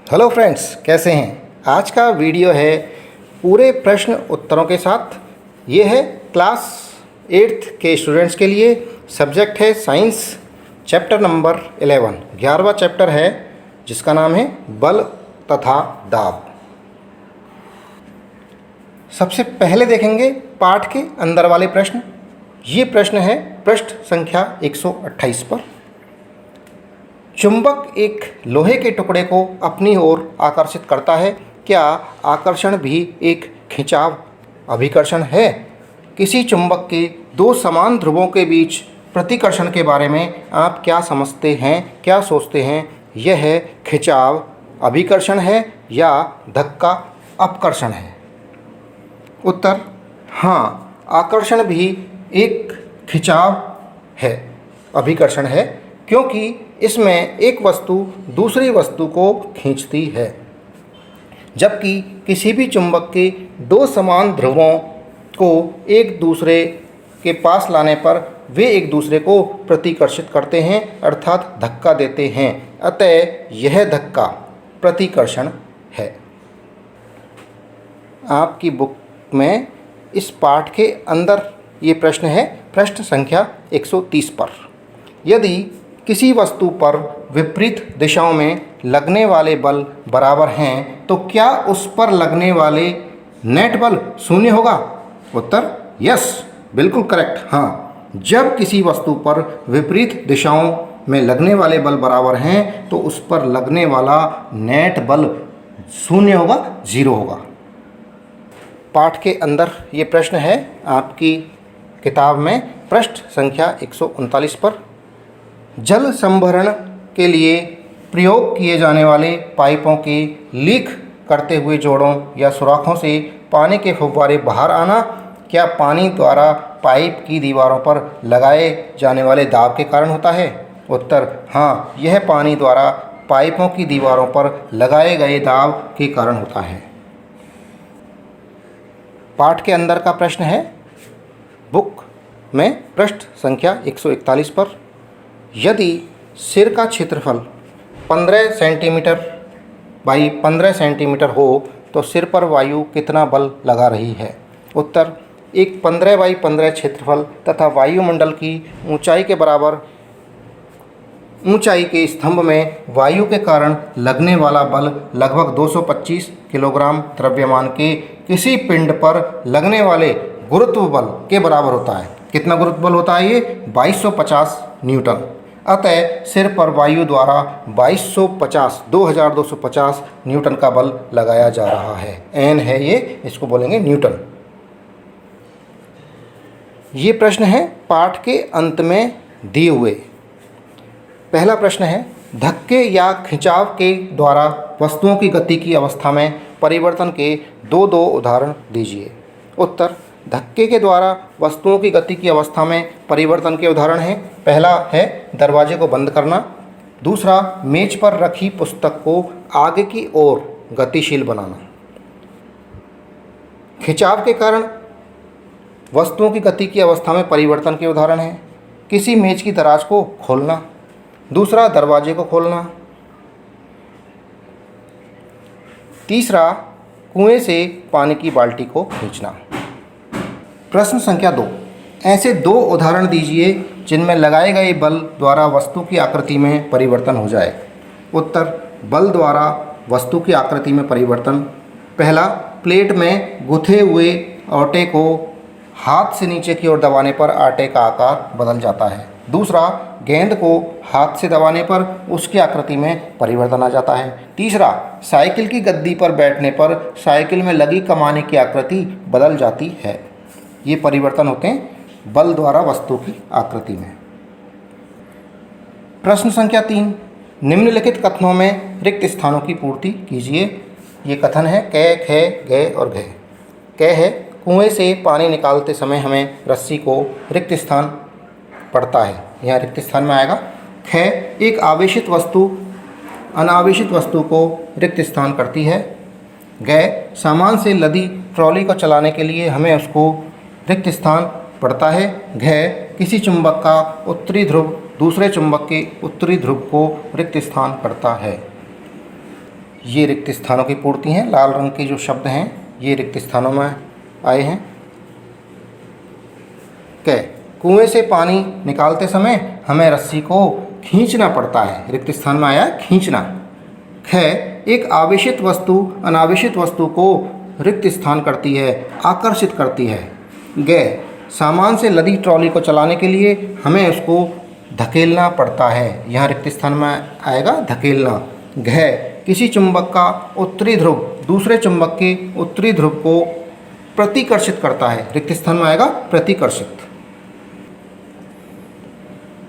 Hello friends, कैसे हैं। आज का वीडियो है पूरे प्रश्न उत्तरों के साथ। ये है क्लास 8th के स्टूडेंट्स के लिए। सब्जेक्ट है साइंस, चैप्टर नंबर 11, 11वां चैप्टर है जिसका नाम है बल तथा दाब। सबसे पहले देखेंगे पाठ के अंदर वाले प्रश्न। ये प्रश्न है पृष्ठ संख्या 128 पर। चुंबक एक लोहे के टुकड़े को अपनी ओर आकर्षित करता है। क्या आकर्षण भी एक खिंचाव अभिकर्षण है? किसी चुंबक के दो समान ध्रुवों के बीच प्रतिकर्षण के बारे में आप क्या समझते हैं, क्या सोचते हैं? यह खिंचाव अभिकर्षण है या धक्का अपकर्षण है? उत्तर हाँ, आकर्षण भी एक खिंचाव है, अभिकर्षण है, क्योंकि इसमें एक वस्तु दूसरी वस्तु को खींचती है। जबकि किसी भी चुंबक के दो समान ध्रुवों को एक दूसरे के पास लाने पर वे एक दूसरे को प्रतिकर्षित करते हैं, अर्थात धक्का देते हैं। अतः यह धक्का प्रतिकर्षण है। आपकी बुक में इस पाठ के अंदर ये प्रश्न है पृष्ठ संख्या 130 पर। यदि किसी वस्तु पर विपरीत दिशाओं में लगने वाले बल बराबर हैं तो क्या उस पर लगने वाले नेट बल शून्य होगा? उत्तर यस, बिल्कुल करेक्ट। हाँ, जब किसी वस्तु पर विपरीत दिशाओं में लगने वाले बल बराबर हैं तो उस पर लगने वाला नेट बल शून्य होगा, जीरो होगा। पाठ के अंदर ये प्रश्न है आपकी किताब में पृष्ठ संख्या 139 पर। जल संभरण के लिए प्रयोग किए जाने वाले पाइपों के लीक करते हुए जोड़ों या सुराखों से पानी के फव्वारे बाहर आना क्या पानी द्वारा पाइप की दीवारों पर लगाए जाने वाले दाब के कारण होता है? उत्तर हाँ, यह पानी द्वारा पाइपों की दीवारों पर लगाए गए दाब के कारण होता है। पाठ के अंदर का प्रश्न है बुक में पृष्ठ संख्या 141 पर। यदि सिर का क्षेत्रफल 15 सेंटीमीटर बाई 15 सेंटीमीटर हो तो सिर पर वायु कितना बल लगा रही है? उत्तर एक 15 बाई 15 क्षेत्रफल तथा वायुमंडल की ऊंचाई के बराबर ऊंचाई के स्तंभ में वायु के कारण लगने वाला बल लगभग 225 किलोग्राम द्रव्यमान के किसी पिंड पर लगने वाले गुरुत्व बल के बराबर होता है। कितना गुरुत्व बल होता है? ये 2250 न्यूटन। अतः सिर पर वायु द्वारा 2250 न्यूटन का बल लगाया जा रहा है। एन है ये, इसको बोलेंगे न्यूटन। ये प्रश्न है पाठ के अंत में दिए हुए। पहला प्रश्न है धक्के या खिंचाव के द्वारा वस्तुओं की गति की अवस्था में परिवर्तन के दो उदाहरण दीजिए। उत्तर धक्के के द्वारा वस्तुओं की गति की अवस्था में परिवर्तन के उदाहरण हैं। पहला है दरवाजे को बंद करना, दूसरा मेज पर रखी पुस्तक को आगे की ओर गतिशील बनाना। खिंचाव के कारण वस्तुओं की गति की अवस्था में परिवर्तन के उदाहरण हैं किसी मेज की दराज को खोलना, दूसरा दरवाजे को खोलना, तीसरा कुएं से पानी की बाल्टी को खींचना। प्रश्न संख्या 2, ऐसे दो उदाहरण दीजिए जिनमें लगाए गए बल द्वारा वस्तु की आकृति में परिवर्तन हो जाए। उत्तर बल द्वारा वस्तु की आकृति में परिवर्तन। पहला, प्लेट में गुथे हुए आटे को हाथ से नीचे की ओर दबाने पर आटे का आकार बदल जाता है। दूसरा, गेंद को हाथ से दबाने पर उसकी आकृति में परिवर्तन आ जाता है। तीसरा, साइकिल की गद्दी पर बैठने पर साइकिल में लगी कमाने की आकृति बदल जाती है। ये परिवर्तन होते हैं बल द्वारा वस्तु की आकृति में। प्रश्न संख्या 3, निम्नलिखित कथनों में रिक्त स्थानों की पूर्ति कीजिए। ये कथन है कै, खे, गै और घै। कै है कुएं से पानी निकालते समय हमें रस्सी को रिक्त स्थान पड़ता है, यहाँ रिक्त स्थान में आएगा। खे, एक आवेशित वस्तु अनावेशित वस्तु को रिक्त स्थान करती है। गै, सामान से लदी ट्रॉली को चलाने के लिए हमें उसको रिक्त स्थान पड़ता है। घै, किसी चुंबक का उत्तरी ध्रुव दूसरे चुंबक के उत्तरी ध्रुव को रिक्त स्थान करता है। ये रिक्त स्थानों की पूर्ति हैं। लाल रंग के जो शब्द हैं ये रिक्त स्थानों में आए हैं। क, कुएं से पानी निकालते समय हमें रस्सी को खींचना पड़ता है। रिक्त स्थान में आया खींचना। ख, एक आवेशित वस्तु अनावेशित वस्तु को रिक्त स्थान करती है, आकर्षित करती है। ग, सामान से लदी ट्रॉली को चलाने के लिए हमें उसको धकेलना पड़ता है। यहाँ रिक्त स्थान में आएगा धकेलना। घ, किसी चुंबक का उत्तरी ध्रुव दूसरे चुंबक के उत्तरी ध्रुव को प्रतिकर्षित करता है। रिक्त स्थान में आएगा प्रतिकर्षित।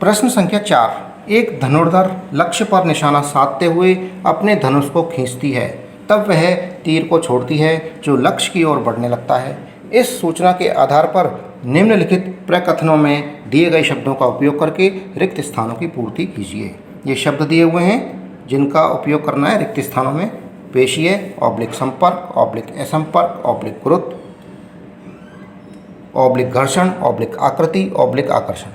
प्रश्न संख्या 4, एक धनुर्धर लक्ष्य पर निशाना साधते हुए अपने धनुष को खींचती है, तब वह तीर को छोड़ती है जो लक्ष्य की ओर बढ़ने लगता है। इस सूचना के आधार पर निम्नलिखित प्रकथनों में दिए गए शब्दों का उपयोग करके रिक्त स्थानों की पूर्ति कीजिए। ये शब्द दिए हुए हैं जिनका उपयोग करना है रिक्त स्थानों में। पेशीय, ऑब्लिक संपर्क, ऑब्लिक असंपर्क, ऑब्लिक गुरुत्व, ऑब्लिक घर्षण, ऑब्लिक आकृति, ऑब्लिक आकर्षण।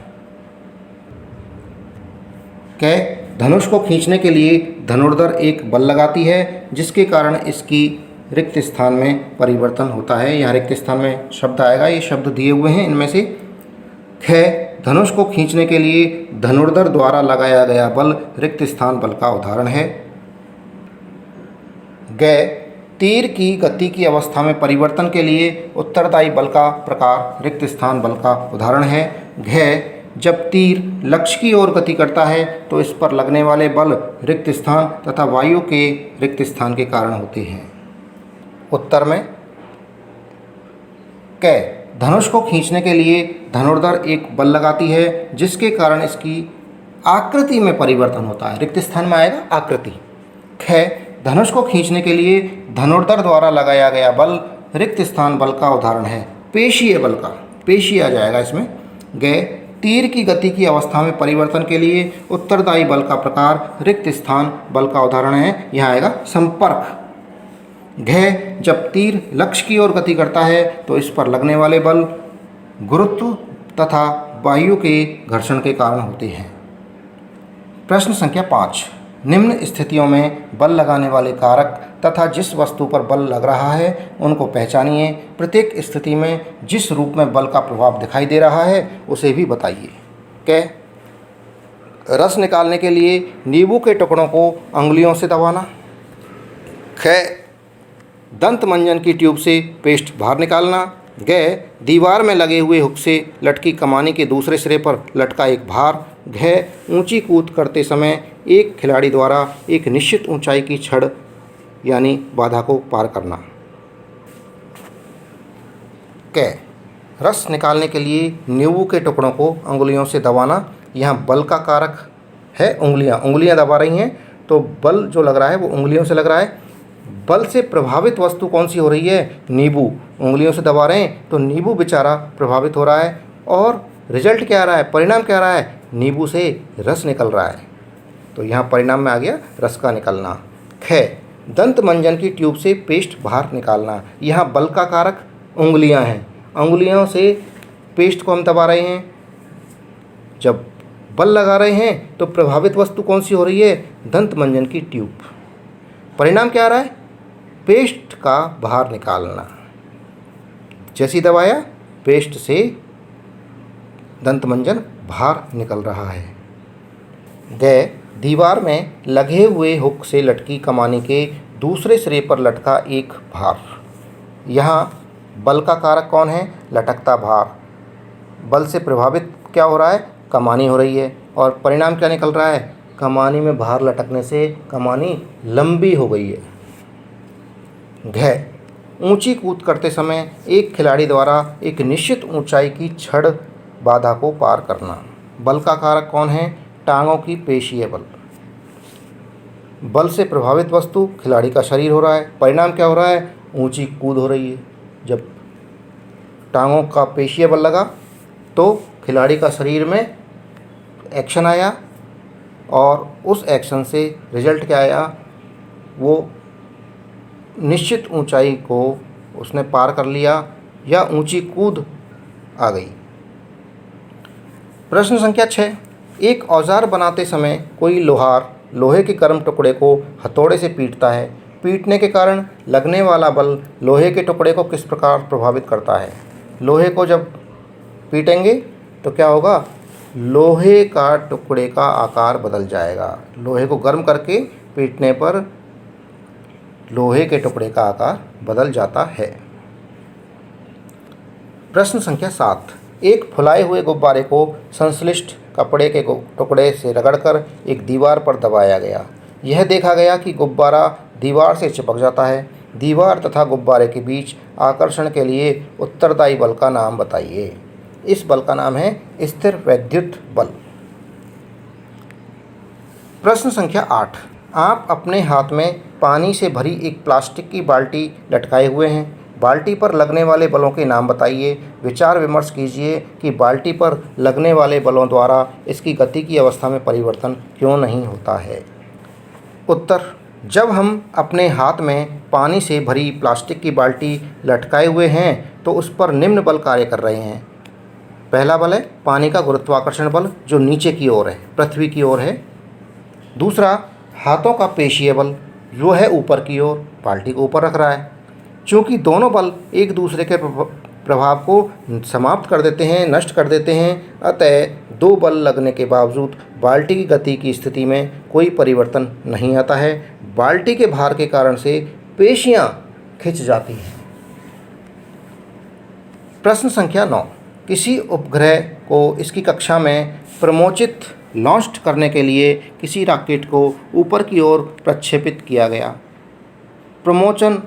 क, धनुष को खींचने के लिए धनुर्धर एक बल लगाती है जिसके कारण इसकी रिक्त स्थान में परिवर्तन होता है। यहाँ रिक्त स्थान में शब्द आएगा, ये शब्द दिए हुए हैं इनमें से। ख, धनुष को खींचने के लिए धनुर्धर द्वारा लगाया गया बल रिक्त स्थान बल का उदाहरण है। ग, तीर की गति की अवस्था में परिवर्तन के लिए उत्तरदायी बल का प्रकार रिक्त स्थान बल का उदाहरण है। घ, जब तीर लक्ष्य की ओर गति करता है तो इस पर लगने वाले बल रिक्त स्थान तथा वायु के रिक्त स्थान के कारण होते हैं। उत्तर में क, धनुष को खींचने के लिए धनुर्धर एक बल लगाती है जिसके कारण इसकी आकृति में परिवर्तन होता है। रिक्त स्थान में आएगा आकृति। ख, धनुष को खींचने के लिए धनुर्धर द्वारा लगाया गया बल रिक्त स्थान बल का उदाहरण है। पेशीय बल का, पेशीय आ जाएगा इसमें। ग, तीर की गति की अवस्था में परिवर्तन के लिए उत्तरदायी बल का प्रकार रिक्त स्थान बल का उदाहरण है। यहाँ आएगा संपर्क। घ, जब तीर लक्ष्य की ओर गति करता है तो इस पर लगने वाले बल गुरुत्व तथा वायु के घर्षण के कारण होते हैं। प्रश्न संख्या 5, निम्न स्थितियों में बल लगाने वाले कारक तथा जिस वस्तु पर बल लग रहा है उनको पहचानिए। प्रत्येक स्थिति में जिस रूप में बल का प्रभाव दिखाई दे रहा है उसे भी बताइए। क, रस निकालने के लिए नींबू के टुकड़ों को अंगुलियों से दबाना। ख, दंत मंजन की ट्यूब से पेस्ट बाहर निकालना। ग, दीवार में लगे हुए हुक से लटकी कमानी के दूसरे सिरे पर लटका एक भार। घ, ऊंची कूद करते समय एक खिलाड़ी द्वारा एक निश्चित ऊंचाई की छड़ यानी बाधा को पार करना। क, रस निकालने के लिए नींबू के टुकड़ों को अंगुलियों से दबाना। यहाँ बल का कारक है उंगलियाँ दबा रही हैं तो बल जो लग रहा है वो उंगलियों से लग रहा है। बल से प्रभावित वस्तु कौन सी हो रही है? नींबू। उंगलियों से दबा रहे हैं तो नींबू बेचारा प्रभावित हो रहा है और रिजल्ट क्या आ रहा है, परिणाम क्या आ रहा है? नींबू से रस निकल रहा है। तो यहाँ परिणाम में आ गया रस का निकलना। ख, दंत मंजन की ट्यूब से पेस्ट बाहर निकालना। यहाँ बल का कारक उंगलियाँ हैं, अंगुलियों से पेस्ट को हम दबा रहे हैं। जब बल लगा रहे हैं तो प्रभावित वस्तु कौन सी हो रही है? दंत मंजन की ट्यूब। परिणाम क्या आ रहा है? पेस्ट का बाहर निकालना। जैसी दबाया पेस्ट से दंत मंजन बाहर निकल रहा है। ग, दीवार में लगे हुए हुक से लटकी कमानी के दूसरे सिरे पर लटका एक भार। यहाँ बल का कारक कौन है? लटकता भार। बल से प्रभावित क्या हो रहा है? कमानी हो रही है और परिणाम क्या निकल रहा है? कमानी में भार लटकने से कमानी लंबी हो गई है। घ, ऊंची कूद करते समय एक खिलाड़ी द्वारा एक निश्चित ऊंचाई की छड़ बाधा को पार करना। बल का कारक कौन है? टांगों की पेशीय बल। बल से प्रभावित वस्तु खिलाड़ी का शरीर हो रहा है। परिणाम क्या हो रहा है? ऊंची कूद हो रही है। जब टांगों का पेशीय बल लगा तो खिलाड़ी का शरीर में एक्शन आया और उस एक्शन से रिजल्ट क्या आया? वो निश्चित ऊंचाई को उसने पार कर लिया या ऊंची कूद आ गई। प्रश्न संख्या 6, एक औजार बनाते समय कोई लोहार लोहे के गर्म टुकड़े को हथौड़े से पीटता है पीटने के कारण लगने वाला बल लोहे के टुकड़े को किस प्रकार प्रभावित करता है? लोहे को जब पीटेंगे तो क्या होगा? लोहे का टुकड़े का आकार बदल जाएगा। लोहे को गर्म करके पीटने पर लोहे के टुकड़े का आकार बदल जाता है। प्रश्न संख्या 7। एक फुलाए हुए गुब्बारे को संश्लिष्ट कपड़े के टुकड़े से रगड़कर एक दीवार पर दबाया गया। यह देखा गया कि गुब्बारा दीवार से चिपक जाता है। दीवार तथा गुब्बारे के बीच आकर्षण के लिए उत्तरदायी बल का नाम बताइए। इस बल का नाम है स्थिर वैद्युत बल। प्रश्न संख्या 8। आप अपने हाथ में पानी से भरी एक प्लास्टिक की बाल्टी लटकाए हुए हैं। बाल्टी पर लगने वाले बलों के नाम बताइए। विचार विमर्श कीजिए कि बाल्टी पर लगने वाले बलों द्वारा इसकी गति की अवस्था में परिवर्तन क्यों नहीं होता है। उत्तर: जब हम अपने हाथ में पानी से भरी प्लास्टिक की बाल्टी लटकाए हुए हैं तो उस पर निम्न बल कार्य कर रहे हैं। पहला बल है पानी का गुरुत्वाकर्षण बल, जो नीचे की ओर है, पृथ्वी की ओर है। दूसरा, हाथों का पेशीय बल, जो है ऊपर की ओर, बाल्टी को ऊपर रख रहा है। चूँकि दोनों बल एक दूसरे के प्रभाव को समाप्त कर देते हैं, नष्ट कर देते हैं, अतः दो बल लगने के बावजूद बाल्टी की गति की स्थिति में कोई परिवर्तन नहीं आता है। बाल्टी के भार के कारण से पेशियाँ खिंच जाती हैं। प्रश्न संख्या 9। किसी उपग्रह को इसकी कक्षा में प्रमोचित लॉन्च करने के लिए किसी रॉकेट को ऊपर की ओर प्रक्षेपित किया गया। प्रमोचन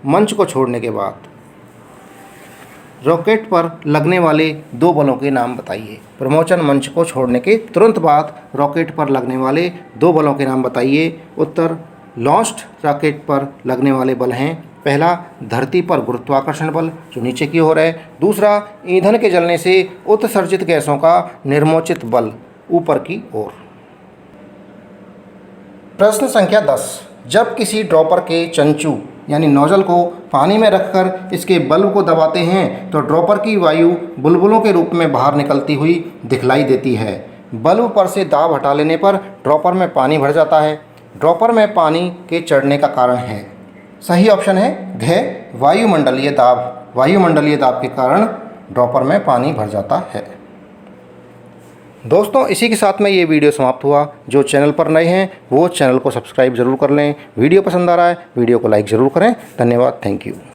मंच को छोड़ने के बाद रॉकेट पर लगने वाले दो बलों के नाम बताइए। प्रमोचन मंच को छोड़ने के तुरंत बाद रॉकेट पर लगने वाले दो बलों के नाम बताइए। उत्तर: लॉन्च्ड रॉकेट पर लगने वाले बल हैं, पहला धरती पर गुरुत्वाकर्षण बल, जो नीचे की ओर है। दूसरा, ईंधन के जलने से उत्सर्जित गैसों का निर्मोचित बल, ऊपर की ओर। प्रश्न संख्या 10। जब किसी ड्रॉपर के चंचू यानी नोजल को पानी में रखकर इसके बल्ब को दबाते हैं तो ड्रॉपर की वायु बुलबुलों के रूप में बाहर निकलती हुई दिखलाई देती है। बल्ब पर से दाब हटा लेने पर ड्रॉपर में पानी भर जाता है। ड्रॉपर में पानी के चढ़ने का कारण है, सही ऑप्शन है घ, वायुमंडलीय दाब। वायुमंडलीय दाब के कारण ड्रॉपर में पानी भर जाता है। दोस्तों, इसी के साथ में ये वीडियो समाप्त हुआ। जो चैनल पर नए हैं वो चैनल को सब्सक्राइब ज़रूर कर लें। वीडियो पसंद आ रहा है वीडियो को लाइक ज़रूर करें। धन्यवाद, थैंक यू।